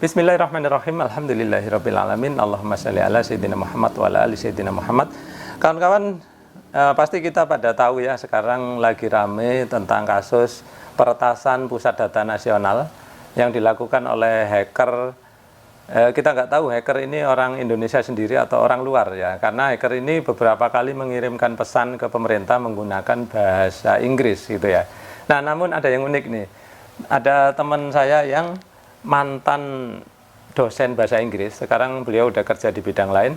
Bismillahirrahmanirrahim. Alhamdulillahirrabbilalamin. Allahumma sholli ala sayyidina Muhammad wa ala ali sayyidina Muhammad. Kawan-kawan, pasti kita pada tahu ya, sekarang lagi rame tentang kasus peretasan pusat data nasional yang dilakukan oleh hacker. Kita nggak tahu hacker ini orang Indonesia sendiri atau orang luar ya, karena hacker ini beberapa kali mengirimkan pesan ke pemerintah menggunakan bahasa Inggris gitu ya. Nah, namun ada yang unik nih. Ada teman saya yang mantan dosen bahasa Inggris, sekarang beliau udah kerja di bidang lain.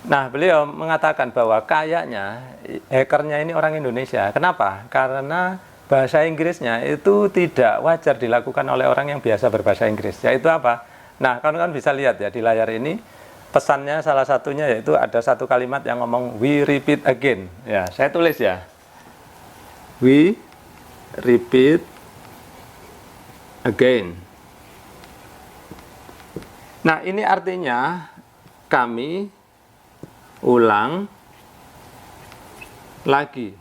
Nah, beliau mengatakan bahwa kayaknya hackernya ini orang Indonesia. Kenapa? Karena bahasa Inggrisnya itu tidak wajar dilakukan oleh orang yang biasa berbahasa Inggris. Yaitu apa? Nah, kawan-kawan bisa lihat ya di layar ini, pesannya salah satunya yaitu ada satu kalimat yang ngomong we repeat again. Ya, saya tulis ya. We repeat again. Nah, ini artinya kami ulang lagi.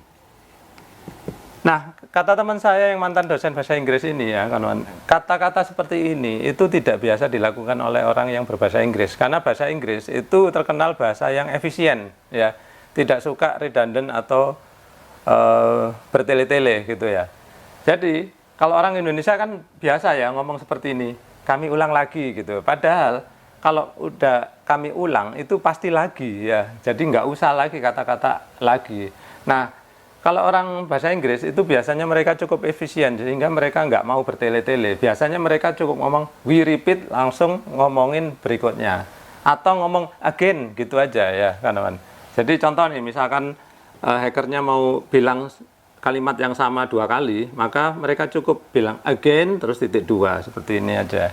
Nah, kata teman saya yang mantan dosen bahasa Inggris ini ya, kawan, kata-kata seperti ini itu tidak biasa dilakukan oleh orang yang berbahasa Inggris, karena bahasa Inggris itu terkenal bahasa yang efisien ya, tidak suka redundant atau bertele-tele gitu ya. Jadi, kalau orang Indonesia kan biasa ya ngomong seperti ini, kami ulang lagi gitu. Padahal kalau udah kami ulang itu pasti lagi ya. Jadi nggak usah lagi kata-kata lagi. Nah, kalau orang bahasa Inggris itu biasanya mereka cukup efisien sehingga mereka nggak mau bertele-tele. Biasanya mereka cukup ngomong we repeat, langsung ngomongin berikutnya. Atau ngomong again gitu aja ya kawan. Jadi contoh nih, misalkan hackernya mau bilang kalimat yang sama 2 kali, maka mereka cukup bilang again terus titik 2 seperti ini aja.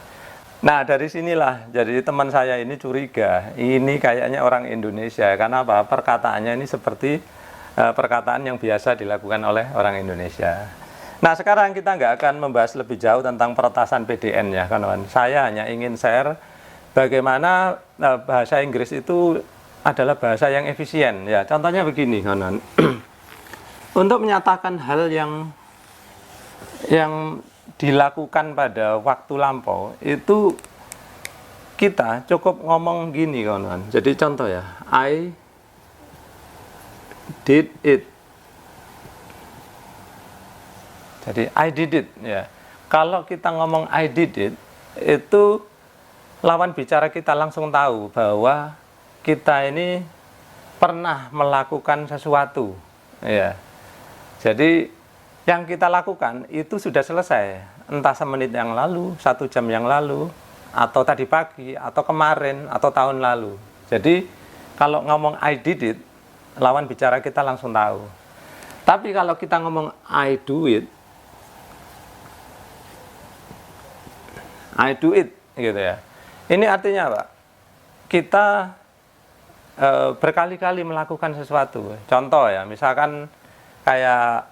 Nah, dari sinilah jadi teman saya ini curiga, ini kayaknya orang Indonesia. Karena apa? Perkataannya ini seperti perkataan yang biasa dilakukan oleh orang Indonesia. Nah, sekarang kita nggak akan membahas lebih jauh tentang peretasan PDN ya kawan. Saya hanya ingin share bagaimana bahasa Inggris itu adalah bahasa yang efisien ya. Contohnya begini kawan. Untuk menyatakan hal yang dilakukan pada waktu lampau itu kita cukup ngomong gini kawan. Jadi contoh ya, I did it. Jadi I did it ya. Kalau kita ngomong I did it, itu lawan bicara kita langsung tahu bahwa kita ini pernah melakukan sesuatu ya. Jadi yang kita lakukan itu sudah selesai, entah semenit yang lalu, 1 jam yang lalu, atau tadi pagi, atau kemarin, atau tahun lalu. Jadi kalau ngomong I did it, lawan bicara kita langsung tahu. Tapi kalau kita ngomong I do it gitu ya. Ini artinya apa? Kita berkali-kali melakukan sesuatu. Contoh ya, misalkan kayak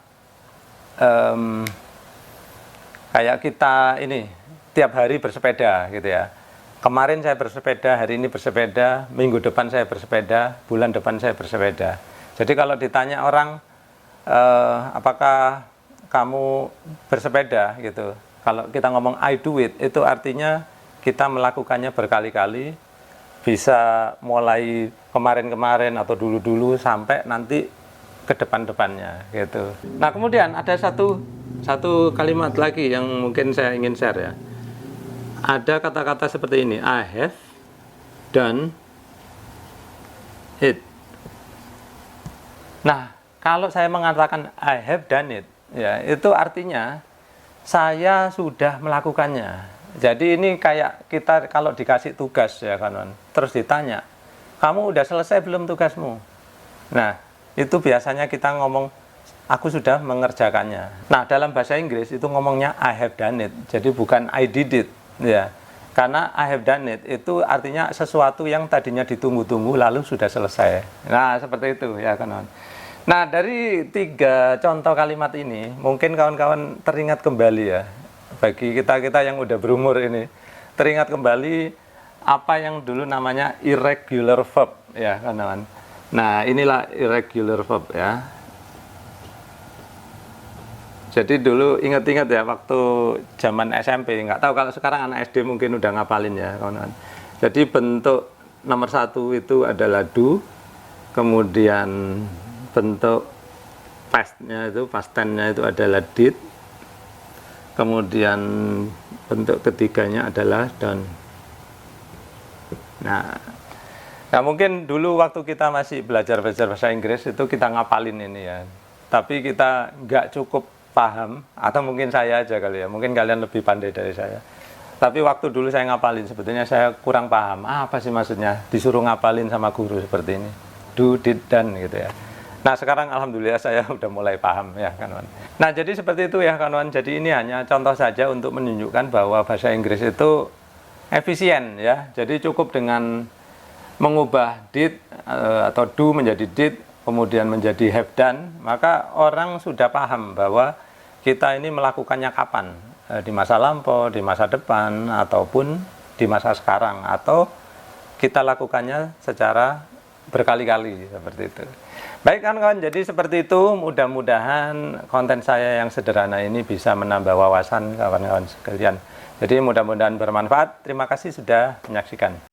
kita ini tiap hari bersepeda gitu ya. Kemarin saya bersepeda, hari ini bersepeda, minggu depan saya bersepeda, bulan depan saya bersepeda. Jadi kalau ditanya orang apakah kamu bersepeda gitu, kalau kita ngomong I do it, itu artinya kita melakukannya berkali-kali, bisa mulai kemarin-kemarin atau dulu-dulu sampai nanti ke depan-depannya gitu. Nah, kemudian ada satu kalimat lagi yang mungkin saya ingin share ya. Ada kata-kata seperti ini, I have done it. Nah, kalau saya mengatakan I have done it ya, itu artinya saya sudah melakukannya. Jadi ini kayak kita kalau dikasih tugas ya kawan, terus ditanya, kamu udah selesai belum tugasmu? Nah, itu biasanya kita ngomong aku sudah mengerjakannya. Nah, dalam bahasa Inggris itu ngomongnya I have done it. Jadi bukan I did it ya. Karena I have done it itu artinya sesuatu yang tadinya ditunggu-tunggu lalu sudah selesai. Nah, seperti itu ya kawan. Nah, dari 3 contoh kalimat ini mungkin kawan-kawan teringat kembali ya. Bagi kita-kita yang udah berumur ini, teringat kembali apa yang dulu namanya irregular verb ya kawan. Nah, inilah irregular verb ya. Jadi dulu ingat-ingat ya waktu zaman SMP, nggak tahu kalau sekarang anak SD mungkin udah ngapalin ya kawan-kawan. Jadi bentuk nomor 1 itu adalah do, kemudian bentuk pastnya itu, past tense-nya itu adalah did, kemudian bentuk ketiganya adalah done. Nah, mungkin dulu waktu kita masih belajar bahasa Inggris itu kita ngapalin ini ya. Tapi kita nggak cukup paham, atau mungkin saya aja kali ya, mungkin kalian lebih pandai dari saya. Tapi waktu dulu saya ngapalin, sebetulnya saya kurang paham. Apa sih maksudnya disuruh ngapalin sama guru seperti ini? Do, did, done gitu ya. Nah sekarang alhamdulillah saya udah mulai paham ya kawan. Nah jadi seperti itu ya kawan. Jadi ini hanya contoh saja untuk menunjukkan bahwa bahasa Inggris itu efisien ya. Jadi cukup dengan mengubah did atau do menjadi did, kemudian menjadi have done, maka orang sudah paham bahwa kita ini melakukannya kapan, di masa lampau, di masa depan, ataupun di masa sekarang, atau kita lakukannya secara berkali-kali seperti itu. Baik kawan-kawan, jadi seperti itu, mudah-mudahan konten saya yang sederhana ini bisa menambah wawasan kawan-kawan sekalian. Jadi mudah-mudahan bermanfaat. Terima kasih sudah menyaksikan.